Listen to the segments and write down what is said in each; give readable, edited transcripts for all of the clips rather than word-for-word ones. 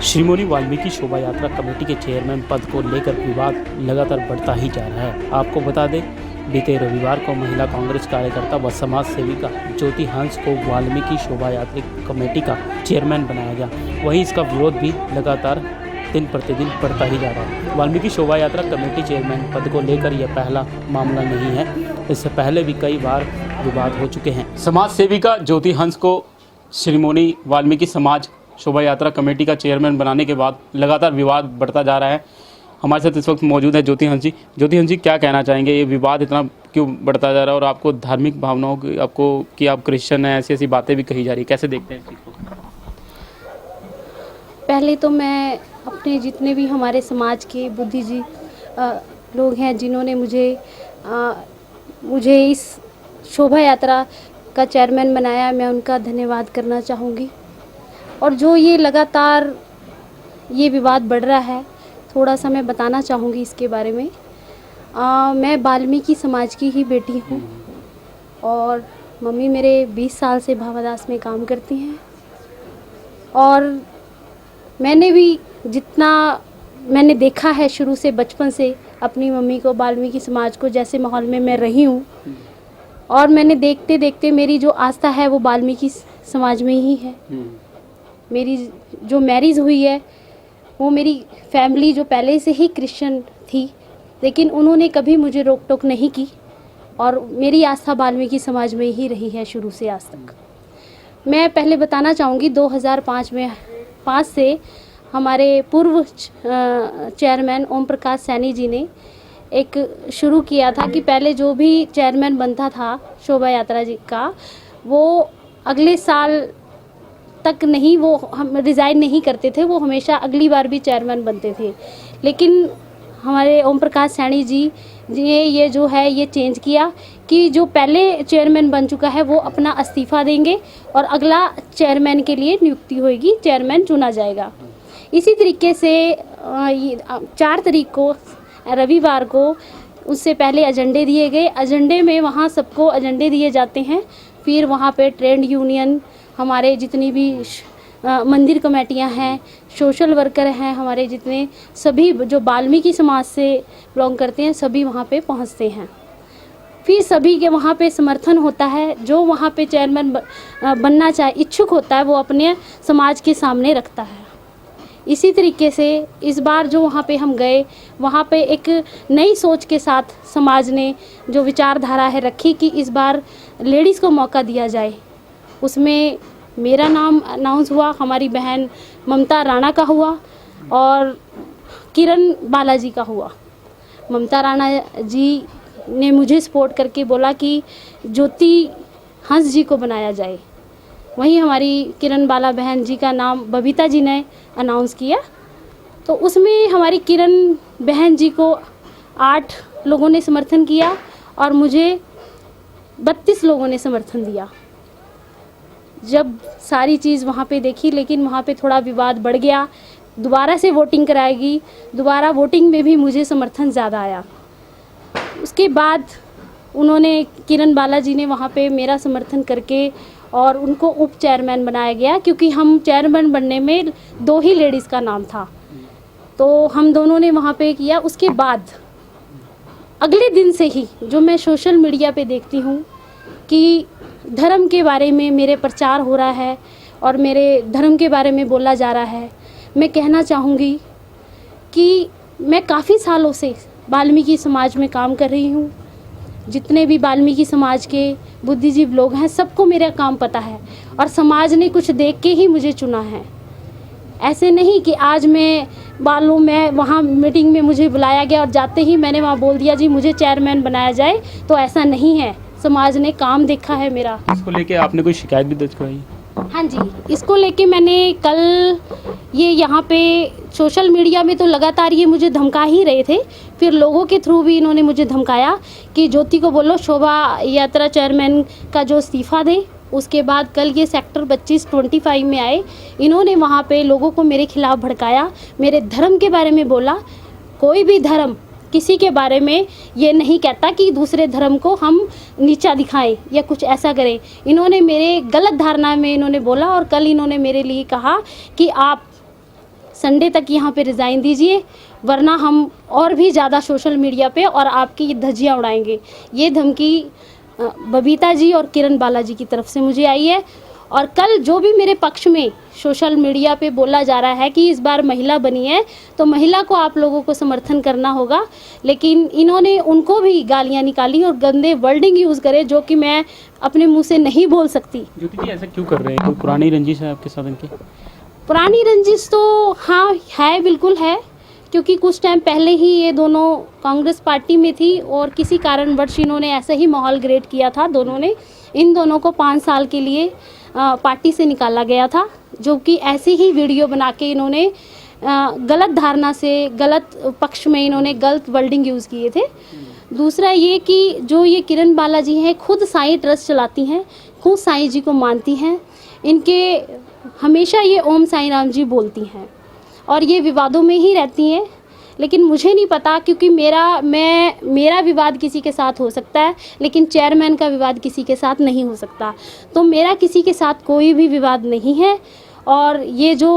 श्रीमोनी वाल्मीकि शोभा यात्रा कमेटी के चेयरमैन पद को लेकर विवाद लगातार बढ़ता ही जा रहा है। आपको बता दें, बीते रविवार को महिला कांग्रेस कार्यकर्ता व समाज सेविका ज्योति हंस को वाल्मीकि शोभा यात्रा कमेटी का चेयरमैन बनाया गया। वहीं इसका विरोध भी लगातार दिन प्रतिदिन बढ़ता ही जा रहा है। वाल्मीकि शोभा यात्रा कमेटी चेयरमैन पद को लेकर यह पहला मामला नहीं है, इससे पहले भी कई बार विवाद हो चुके हैं। समाज सेविका ज्योति हंस को श्रीमोनी वाल्मीकि समाज शोभा यात्रा कमेटी का चेयरमैन बनाने के बाद लगातार विवाद बढ़ता जा रहा है। हमारे साथ इस वक्त मौजूद है ज्योति हंस जी। ज्योति हंस जी, क्या कहना चाहेंगे, ये विवाद इतना क्यों बढ़ता जा रहा है और आपको धार्मिक भावनाओं की आपको कि आप क्रिश्चियन हैं, ऐसी ऐसी बातें भी कही जा रही है, कैसे देखते हैं इस चीज़ को? पहले तो मैं अपने जितने भी हमारे समाज के बुद्धिजीवी लोग हैं जिन्होंने मुझे इस शोभा यात्रा का चेयरमैन बनाया, मैं उनका धन्यवाद करना चाहूँगी। और जो ये लगातार ये विवाद बढ़ रहा है, थोड़ा सा मैं बताना चाहूँगी इसके बारे में। मैं वाल्मीकि समाज की ही बेटी हूँ और मम्मी मेरे 20 साल से भावादास में काम करती हैं। और मैंने भी जितना मैंने देखा है शुरू से, बचपन से अपनी मम्मी को, वाल्मीकि समाज को, जैसे माहौल में मैं रही हूँ, और मैंने देखते देखते मेरी जो आस्था है वो वाल्मीकि समाज में ही है। मेरी जो मैरिज हुई है वो मेरी फैमिली जो पहले से ही क्रिश्चियन थी, लेकिन उन्होंने कभी मुझे रोक टोक नहीं की और मेरी आस्था वाल्मीकि समाज में ही रही है शुरू से आज तक। मैं पहले बताना चाहूँगी 2005 से हमारे पूर्व चेयरमैन ओम प्रकाश सैनी जी ने एक शुरू किया था कि पहले जो भी चेयरमैन बनता था शोभा यात्रा जी का, वो अगले साल तक नहीं, वो हम रिज़ाइन नहीं करते थे, वो हमेशा अगली बार भी चेयरमैन बनते थे। लेकिन हमारे ओम प्रकाश सैनी जी ने ये जो है ये चेंज किया कि जो पहले चेयरमैन बन चुका है वो अपना इस्तीफ़ा देंगे और अगला चेयरमैन के लिए नियुक्ति होगी, चेयरमैन चुना जाएगा। इसी तरीके से 4 तारीख को रविवार को उससे पहले एजेंडे दिए गए। एजेंडे में वहाँ सबको एजेंडे दिए जाते हैं, फिर वहाँ पे ट्रेड यूनियन, हमारे जितनी भी मंदिर कमेटियां हैं, सोशल वर्कर हैं, हमारे जितने सभी जो वाल्मीकि समाज से बिलोंग करते हैं, सभी वहाँ पे पहुँचते हैं। फिर सभी के वहाँ पे समर्थन होता है। जो वहाँ पे चेयरमैन बनना चाहे इच्छुक होता है वो अपने समाज के सामने रखता है। इसी तरीके से इस बार जो वहाँ पे हम गए, वहाँ पे एक नई सोच के साथ समाज ने जो विचारधारा है रखी कि इस बार लेडीज़ को मौका दिया जाए। उसमें मेरा नाम अनाउंस हुआ, हमारी बहन ममता राणा का हुआ और किरण बालाजी का हुआ। ममता राणा जी ने मुझे सपोर्ट करके बोला कि ज्योति हंस जी को बनाया जाए। वहीं हमारी किरण बाला बहन जी का नाम बबीता जी ने अनाउंस किया, तो उसमें हमारी किरण बहन जी को 8 लोगों ने समर्थन किया और मुझे 32 लोगों ने समर्थन दिया। जब सारी चीज़ वहाँ पे देखी, लेकिन वहाँ पे थोड़ा विवाद बढ़ गया। दोबारा से वोटिंग कराएगी, दोबारा वोटिंग में भी मुझे समर्थन ज़्यादा आया। उसके बाद उन्होंने, किरण बालाजी ने वहाँ पे मेरा समर्थन करके और उनको उप चेयरमैन बनाया गया, क्योंकि हम चेयरमैन बनने में 2 ही लेडीज़ का नाम था, तो हम दोनों ने वहाँ पे किया। उसके बाद अगले दिन से ही जो मैं सोशल मीडिया पे देखती हूँ कि धर्म के बारे में मेरे प्रचार हो रहा है और मेरे धर्म के बारे में बोला जा रहा है। मैं कहना चाहूँगी कि मैं काफ़ी सालों से वाल्मीकि समाज में काम कर रही हूँ। जितने भी वाल्मीकि समाज के बुद्धिजीवी लोग हैं, सबको मेरा काम पता है और समाज ने कुछ देख के ही मुझे चुना है। ऐसे नहीं कि आज मैं वहाँ मीटिंग में मुझे बुलाया गया और जाते ही मैंने वहाँ बोल दिया जी मुझे चेयरमैन बनाया जाए, तो ऐसा नहीं है। समाज ने काम देखा है मेरा। इसको लेके आपने कोई शिकायत भी दर्ज कराई? हाँ जी, इसको लेके मैंने कल ये यहाँ पे सोशल मीडिया में तो लगातार ये मुझे धमका ही रहे थे, फिर लोगों के थ्रू भी इन्होंने मुझे धमकाया कि ज्योति को बोलो शोभा यात्रा चेयरमैन का जो इस्तीफ़ा दे। उसके बाद कल ये सेक्टर 25 में आए, इन्होंने वहाँ पे लोगों को मेरे खिलाफ़ भड़काया, मेरे धर्म के बारे में बोला। कोई भी धर्म किसी के बारे में ये नहीं कहता कि दूसरे धर्म को हम नीचा दिखाएं या कुछ ऐसा करें। इन्होंने मेरे गलत धारणा में इन्होंने बोला और कल इन्होंने मेरे लिए कहा कि आप संडे तक यहाँ पे रिज़ाइन दीजिए, वरना हम और भी ज़्यादा सोशल मीडिया पे और आपकी धज्जियाँ उड़ाएंगे। ये धमकी बबीता जी और किरण बालाजी की तरफ से मुझे आई है। और कल जो भी मेरे पक्ष में सोशल मीडिया पे बोला जा रहा है कि इस बार महिला बनी है तो महिला को आप लोगों को समर्थन करना होगा, लेकिन इन्होंने उनको भी गालियां निकाली और गंदे वर्डिंग यूज़ करे जो कि मैं अपने मुंह से नहीं बोल सकती। ज्योति जी ऐसा क्यों कर रहे हैं? कोई पुरानी रंजिश है आपके साथ इनकी? पुरानी रंजिश तो हाँ है, बिल्कुल है, क्योंकि कुछ टाइम पहले ही ये दोनों कांग्रेस पार्टी में थी और किसी कारणवश इन्होंने ऐसे ही माहौल क्रिएट किया था। इन दोनों को 5 साल के लिए पार्टी से निकाला गया था, जो कि ऐसे ही वीडियो बना के इन्होंने गलत धारणा से, गलत पक्ष में इन्होंने गलत वर्डिंग यूज़ किए थे। दूसरा ये कि जो ये किरण बालाजी हैं खुद साईं ट्रस्ट चलाती हैं, खुद साईं जी को मानती हैं, इनके हमेशा ये ओम साईं राम जी बोलती हैं और ये विवादों में ही रहती हैं। लेकिन मुझे नहीं पता, क्योंकि मेरा विवाद किसी के साथ हो सकता है लेकिन चेयरमैन का विवाद किसी के साथ नहीं हो सकता। तो मेरा किसी के साथ कोई भी विवाद नहीं है। और ये जो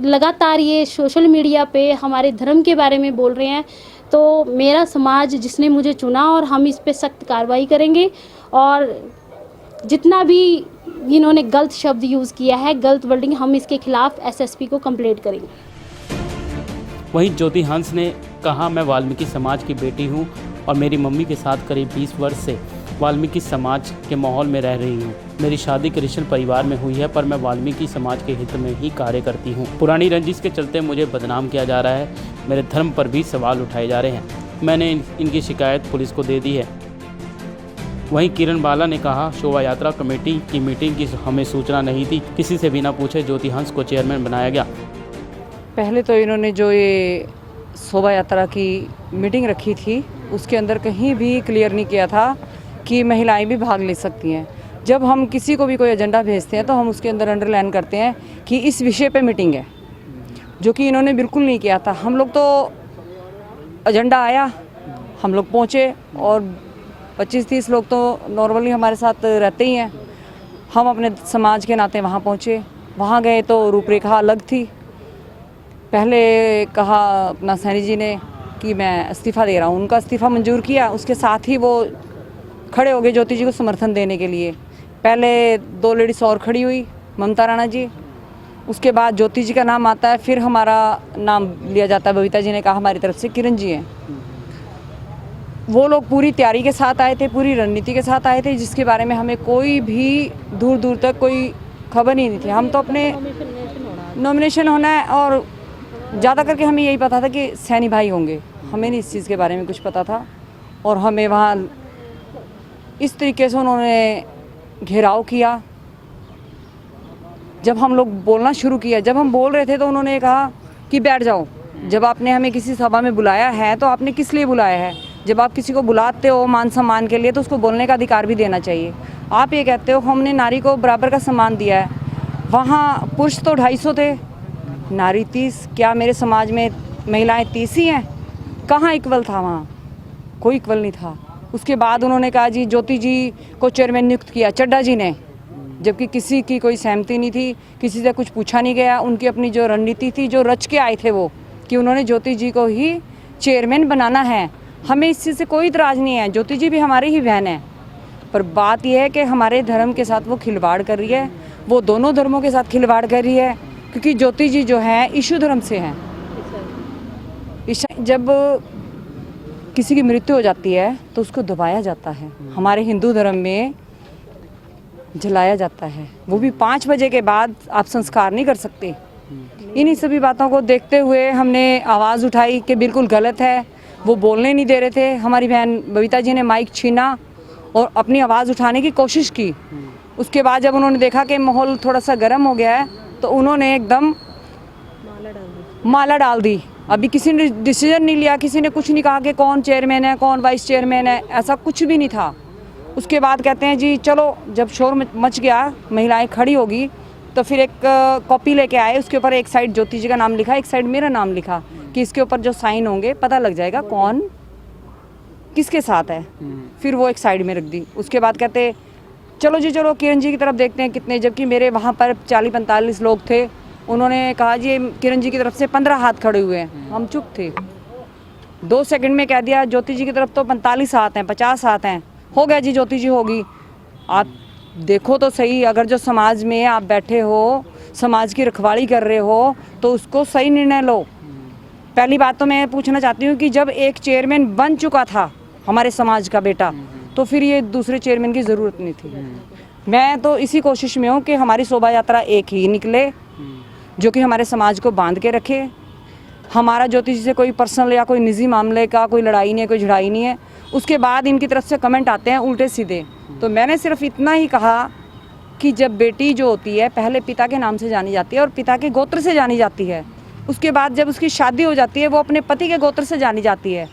लगातार ये सोशल मीडिया पे हमारे धर्म के बारे में बोल रहे हैं, तो मेरा समाज जिसने मुझे चुना और हम इस पे सख्त कार्रवाई करेंगे। और जितना भी इन्होंने गलत शब्द यूज़ किया है, गलत वर्डिंग, हम इसके खिलाफ एसएसपी को कंप्लेंट करेंगे। वहीं ज्योति हंस ने कहा, मैं वाल्मीकि समाज की बेटी हूं और मेरी मम्मी के साथ करीब 20 वर्ष से वाल्मीकि समाज के माहौल में रह रही हूं। मेरी शादी क्रिश्चियन परिवार में हुई है, पर मैं वाल्मीकि समाज के हित में ही कार्य करती हूं। पुरानी रंजिश के चलते मुझे बदनाम किया जा रहा है, मेरे धर्म पर भी सवाल उठाए जा रहे हैं। मैंने इनकी शिकायत पुलिस को दे दी है। वहीं किरण बाला ने कहा, शोभा यात्रा कमेटी की मीटिंग की हमें सूचना नहीं थी, किसी से बिना पूछे ज्योति हंस को चेयरमैन बनाया गया। पहले तो इन्होंने जो ये शोभा यात्रा की मीटिंग रखी थी उसके अंदर कहीं भी क्लियर नहीं किया था कि महिलाएं भी भाग ले सकती हैं। जब हम किसी को भी कोई एजेंडा भेजते हैं तो हम उसके अंदर अंडरलाइन करते हैं कि इस विषय पे मीटिंग है, जो कि इन्होंने बिल्कुल नहीं किया था। हम लोग तो एजेंडा आया, हम लोग पहुँचे और 25-30 लोग तो नॉर्मली हमारे साथ रहते ही हैं। हम अपने समाज के नाते वहाँ पहुँचे, वहाँ गए तो रूपरेखा अलग थी। पहले कहा अपना सैनी जी ने कि मैं इस्तीफ़ा दे रहा हूँ, उनका इस्तीफ़ा मंजूर किया, उसके साथ ही वो खड़े हो गए ज्योति जी को समर्थन देने के लिए। पहले 2 लेडीज़ और खड़ी हुई, ममता राणा जी, उसके बाद ज्योति जी का नाम आता है, फिर हमारा नाम लिया जाता है। बबीता जी ने कहा हमारी तरफ से किरण जी हैं। वो लोग पूरी तैयारी के साथ आए थे, पूरी रणनीति के साथ आए थे, जिसके बारे में हमें कोई भी दूर दूर तक कोई खबर ही नहीं थी। हम तो अपने नॉमिनेशन होना है और ज़्यादा करके हमें यही पता था कि सैनी भाई होंगे, हमें नहीं इस चीज़ के बारे में कुछ पता था। और हमें वहाँ इस तरीके से उन्होंने घेराव किया। जब हम लोग बोलना शुरू किया, जब हम बोल रहे थे तो उन्होंने कहा कि बैठ जाओ, जब आपने हमें किसी सभा में बुलाया है तो आपने किस लिए बुलाया है? जब आप किसी को बुलाते हो मान सम्मान के लिए तो उसको बोलने का अधिकार भी देना चाहिए। आप ये कहते हो हमने नारी को बराबर का सम्मान दिया है, वहाँ पुरुष तो 250 थे, नारी 30। क्या मेरे समाज में महिलाएं 30 ही हैं? कहाँ इक्वल था? वहाँ कोई इक्वल नहीं था। उसके बाद उन्होंने कहा जी ज्योति जी को चेयरमैन नियुक्त किया चड्डा जी ने, जबकि किसी की कोई सहमति नहीं थी, किसी से कुछ पूछा नहीं गया। उनकी अपनी जो रणनीति थी, जो रच के आए थे वो, कि उन्होंने ज्योति जी को ही चेयरमैन बनाना है। हमें इस चीज़ से कोई इतराज़ नहीं है, ज्योति जी भी हमारी ही बहन है। पर बात यह है कि हमारे धर्म के साथ वो खिलवाड़ कर रही है, वो दोनों धर्मों के साथ खिलवाड़ कर रही है, क्योंकि ज्योति जी जो है ईशु धर्म से हैं। जब किसी की मृत्यु हो जाती है तो उसको दबाया जाता है, हमारे हिंदू धर्म में जलाया जाता है, वो भी 5 बजे के बाद आप संस्कार नहीं कर सकते। इन्हीं सभी बातों को देखते हुए हमने आवाज़ उठाई कि बिल्कुल गलत है। वो बोलने नहीं दे रहे थे। हमारी बहन बबीता जी ने माइक छीना और अपनी आवाज़ उठाने की कोशिश की। उसके बाद जब उन्होंने देखा कि माहौल थोड़ा सा गर्म हो गया है तो उन्होंने एकदम माला डाल दी। अभी किसी ने डिसीजन नहीं लिया, किसी ने कुछ नहीं कहा कि कौन चेयरमैन है, कौन वाइस चेयरमैन है, ऐसा कुछ भी नहीं था। उसके बाद कहते हैं जी चलो, जब शोर मच गया, महिलाएं खड़ी होगी, तो फिर एक कॉपी लेके आए, उसके ऊपर एक साइड ज्योति जी का नाम लिखा, एक साइड मेरा नाम लिखा, कि इसके ऊपर जो साइन होंगे पता लग जाएगा कौन किसके साथ है। फिर वो एक साइड में रख दी। उसके बाद कहते चलो जी चलो किरण जी की तरफ देखते हैं कितने, जबकि मेरे वहाँ पर 40-45 लोग थे। उन्होंने कहा जी किरण जी की तरफ से 15 हाथ खड़े हुए हैं, हम चुप थे। 2 सेकंड में कह दिया ज्योति जी की तरफ तो 45 हाथ हैं, 50 हाथ हैं, हो गया जी ज्योति जी होगी। आप देखो तो सही, अगर जो समाज में आप बैठे हो, समाज की रखवाली कर रहे हो, तो उसको सही निर्णय लो। पहली बात तो मैं पूछना चाहती हूँ कि जब एक चेयरमैन बन चुका था हमारे समाज का बेटा, तो फिर ये दूसरे चेयरमैन की ज़रूरत नहीं थी। मैं तो इसी कोशिश में हूँ कि हमारी शोभा यात्रा एक ही निकले, जो कि हमारे समाज को बांध के रखे। हमारा ज्योति जी से कोई पर्सनल या कोई निजी मामले का कोई लड़ाई नहीं है, कोई झड़ाई नहीं है। उसके बाद इनकी तरफ से कमेंट आते हैं उल्टे सीधे। तो मैंने सिर्फ इतना ही कहा कि जब बेटी जो होती है पहले पिता के नाम से जानी जाती है और पिता के गोत्र से जानी जाती है, उसके बाद जब उसकी शादी हो जाती है वो अपने पति के गोत्र से जानी जाती है।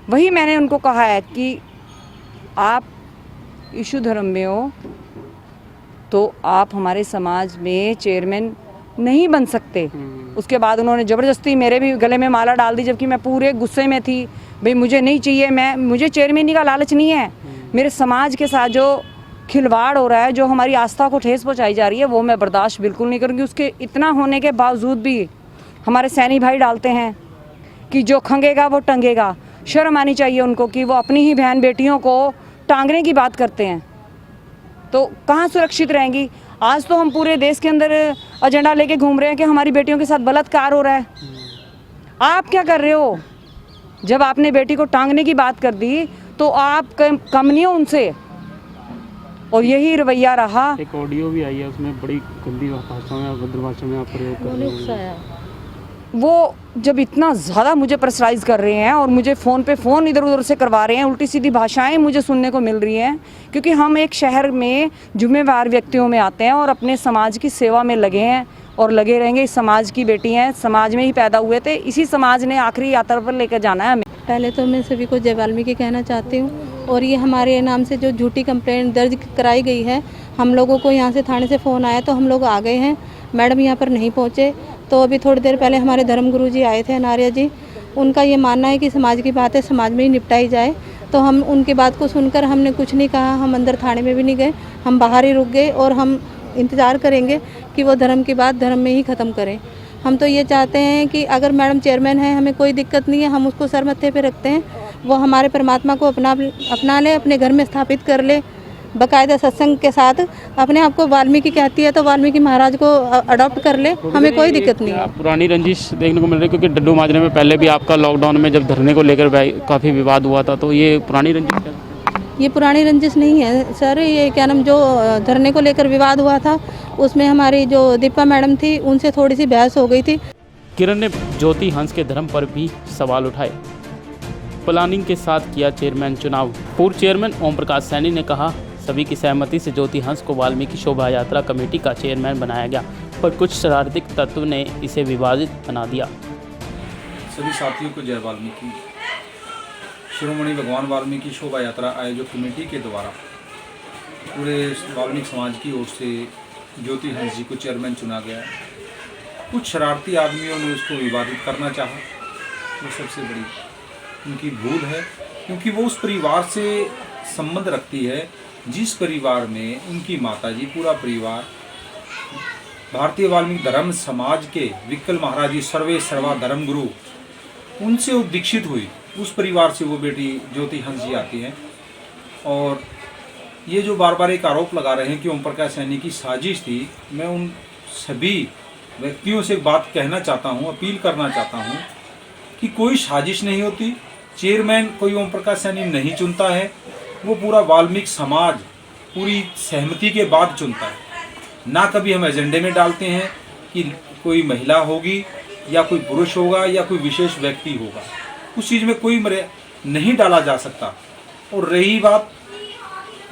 वही मैंने उनको कहा है कि आप यीशु धर्म में हो तो आप हमारे समाज में चेयरमैन नहीं बन सकते। उसके बाद उन्होंने ज़बरदस्ती मेरे भी गले में माला डाल दी, जबकि मैं पूरे गुस्से में थी। भाई मुझे नहीं चाहिए, मुझे चेयरमैनी का लालच नहीं है। मेरे समाज के साथ जो खिलवाड़ हो रहा है, जो हमारी आस्था को ठेस पहुंचाई जा रही है, वो मैं बर्दाश्त बिल्कुल नहीं करूँगी। उसके इतना होने के बावजूद भी हमारे सैनी भाई डालते हैं कि जो खंगेगा वो टंगेगा। शर्म आनी चाहिए उनको कि वो अपनी ही बहन बेटियों को टांगने की बात करते हैं, तो कहाँ सुरक्षित रहेंगी। आज तो हम पूरे देश के अंदर एजेंडा लेके घूम रहे हैं कि हमारी बेटियों के साथ बलात्कार हो रहा है। आप क्या कर रहे हो? जब आपने बेटी को टांगने की बात कर दी तो आप कम नहीं हो उनसे, और यही रवैया रहा। एक ऑडियो भी आई है, उसमें बड़ी गंदी भाषा में, अभद्र भाषा में आप प्रयोग कर रहे हो। वो जब इतना ज़्यादा मुझे प्रेशराइज कर रहे हैं और मुझे फ़ोन इधर उधर से करवा रहे हैं, उल्टी सीधी भाषाएं मुझे सुनने को मिल रही हैं, क्योंकि हम एक शहर में जिम्मेवार व्यक्तियों में आते हैं और अपने समाज की सेवा में लगे हैं और लगे रहेंगे। इस समाज की बेटी हैं, समाज में ही पैदा हुए थे, इसी समाज ने आखिरी यात्रा पर लेकर जाना है हमें। पहले तो मैं सभी को जय वाल्मीकि कहना चाहती हूँ। और ये हमारे नाम से जो झूठी कंप्लेंट दर्ज कराई गई है, हम लोगों को यहाँ से थाने से फ़ोन आया तो हम लोग आ गए हैं। मैडम यहाँ पर नहीं पहुँचे, तो अभी थोड़ी देर पहले हमारे धर्मगुरु जी आए थे, अनार्य जी। उनका ये मानना है कि समाज की बात है, समाज में ही निपटाई जाए। तो हम उनकी बात को सुनकर हमने कुछ नहीं कहा, हम अंदर थाने में भी नहीं गए, हम बाहर ही रुक गए और हम इंतज़ार करेंगे कि वो धर्म की बात धर्म में ही ख़त्म करें। हम तो ये चाहते हैं कि अगर मैडम चेयरमैन है, हमें कोई दिक्कत नहीं है, हम उसको सर मत्थे पे रखते हैं। वो हमारे परमात्मा को अपना ले, अपने घर में स्थापित कर ले, बाकायदा सत्संग के साथ। अपने आप को वाल्मीकि कहती है तो वाल्मीकि महाराज को अडॉप्ट कर ले, हमें कोई दिक्कत नहीं है। पुरानी रंजिश देखने को मिल रही है, क्योंकि डड्डू माजरे में पहले भी आपका लॉकडाउन में जब धरने को लेकर काफ़ी विवाद हुआ था, तो ये पुरानी रंजिश है? ये पुरानी रंजिश नहीं है सर, ये क्या नाम, जो धरने को लेकर विवाद हुआ था उसमें हमारी जो दीपा मैडम थी उनसे थोड़ी सी बहस हो गई थी। किरण ने ज्योति हंस के धर्म पर भी सवाल उठाए। प्लानिंग के साथ किया चेयरमैन चुनाव। पूर्व चेयरमैन ओम प्रकाश सैनी ने कहा, सभी की सहमति से ज्योति हंस को वाल्मीकि शोभा यात्रा कमेटी का चेयरमैन बनाया गया, पर कुछ शरारती तत्व ने इसे विवादित बना दिया। सभी साथियों को जय वाल्मीकि। शिरोमणि भगवान वाल्मीकि शोभा यात्रा आयोजक कमेटी के द्वारा पूरे वाल्मीकि समाज की ओर से ज्योति हंस जी को चेयरमैन चुना गया। कुछ शरारती आदमियों ने उसको विवादित करना चाहा, वो सबसे बड़ी उनकी भूल है, क्योंकि वो उस परिवार से संबंध रखती है जिस परिवार में उनकी माताजी, पूरा परिवार भारतीय वाल्मीकि धर्म समाज के विक्कल महाराज जी सर्वे सर्वा धर्म गुरु, उनसे वो दीक्षित हुई। उस परिवार से वो बेटी ज्योति हंस जी आती हैं। और ये जो बार बार एक आरोप लगा रहे हैं कि ओम प्रकाश सैनी की साजिश थी, मैं उन सभी व्यक्तियों से एक बात कहना चाहता हूँ, अपील करना चाहता हूँ कि कोई साजिश नहीं होती। चेयरमैन कोई ओम प्रकाश सैनी नहीं चुनता है, वो पूरा वाल्मीकि समाज पूरी सहमति के बाद चुनता है। ना कभी हम एजेंडे में डालते हैं कि कोई महिला होगी या कोई पुरुष होगा या कोई विशेष व्यक्ति होगा, उस चीज़ में कोई नहीं डाला जा सकता। और रही बात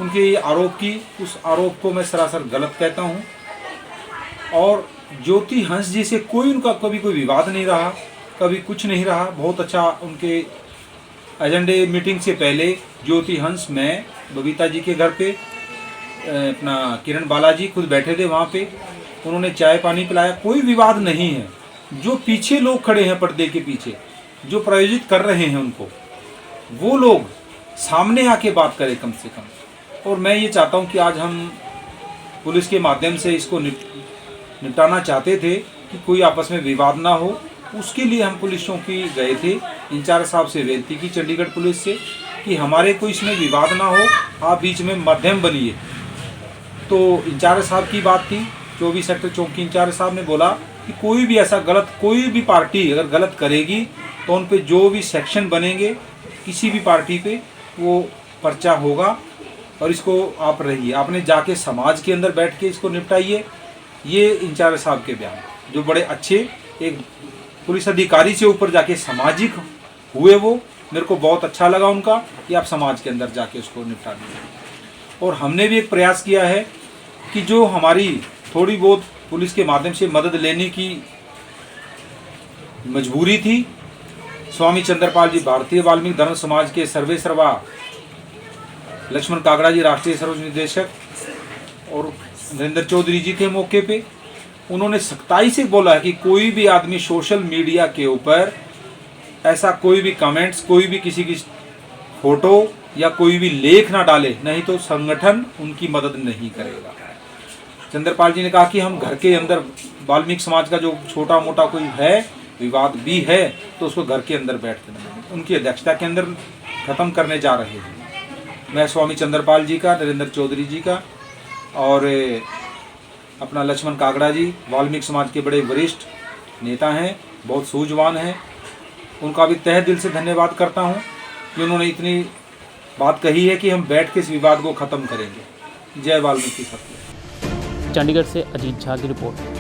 उनके आरोप की, उस आरोप को मैं सरासर गलत कहता हूँ। और ज्योति हंस जी से कोई उनका कभी कोई विवाद नहीं रहा, कभी कुछ नहीं रहा। बहुत अच्छा उनके एजेंडे मीटिंग से पहले ज्योति हंस, मैं, बबीता जी के घर पे अपना किरण बालाजी खुद बैठे थे वहाँ पे, उन्होंने चाय पानी पिलाया, कोई विवाद नहीं है। जो पीछे लोग खड़े हैं पर्दे के पीछे, जो प्रायोजित कर रहे हैं उनको, वो लोग सामने आके बात करें कम से कम। और मैं ये चाहता हूँ कि आज हम पुलिस के माध्यम से इसको निपटाना चाहते थे, कि कोई आपस में विवाद ना हो, उसके लिए हम पुलिस चौकी गए थे। इंचार्ज साहब से विनती की चंडीगढ़ पुलिस से कि हमारे कोई इसमें विवाद ना हो, आप बीच में मध्यम बनिए। तो इंचार्ज साहब की बात थी, 24 सेक्टर चौकी इंचार्ज साहब ने बोला कि कोई भी ऐसा गलत, कोई भी पार्टी अगर गलत करेगी तो उन पे जो भी सेक्शन बनेंगे किसी भी पार्टी पे वो पर्चा होगा, और इसको आप रहिए, आपने जाके समाज के अंदर बैठ के इसको निपटाइए। ये इंचार्ज साहब के बयान जो बड़े अच्छे, एक पुलिस अधिकारी से ऊपर जाके सामाजिक हुए, वो मेरे को बहुत अच्छा लगा उनका कि आप समाज के अंदर जाके उसको निपटा दीजिए। और हमने भी एक प्रयास किया है कि जो हमारी थोड़ी बहुत पुलिस के माध्यम से मदद लेने की मजबूरी थी, स्वामी चंद्रपाल जी भारतीय वाल्मीकि धर्म समाज के सर्वे सर्वा, लक्ष्मण कागड़ा जी राष्ट्रीय सर्वोच्च निदेशक और नरेंद्र चौधरी जी थे मौके पे। उन्होंने सख्ताई से बोला है कि कोई भी आदमी सोशल मीडिया के ऊपर ऐसा कोई भी कमेंट्स, कोई भी किसी की फोटो या कोई भी लेख ना डाले, नहीं तो संगठन उनकी मदद नहीं करेगा। चंद्रपाल जी ने कहा कि हम घर के अंदर वाल्मीकि समाज का जो छोटा मोटा कोई है विवाद भी है तो उसको घर के अंदर बैठ कर उनकी अध्यक्षता के अंदर खत्म करने जा रहे हैं। मैं स्वामी चंद्रपाल जी का, नरेंद्र चौधरी जी का और अपना लक्ष्मण कागड़ा जी वाल्मीकि समाज के बड़े वरिष्ठ नेता हैं, बहुत सूझवान हैं, उनका भी तहे दिल से धन्यवाद करता हूं कि उन्होंने इतनी बात कही है कि हम बैठ के इस विवाद को ख़त्म करेंगे। जय वाल्मीकि सत्य। चंडीगढ़ से अजीत झा की रिपोर्ट।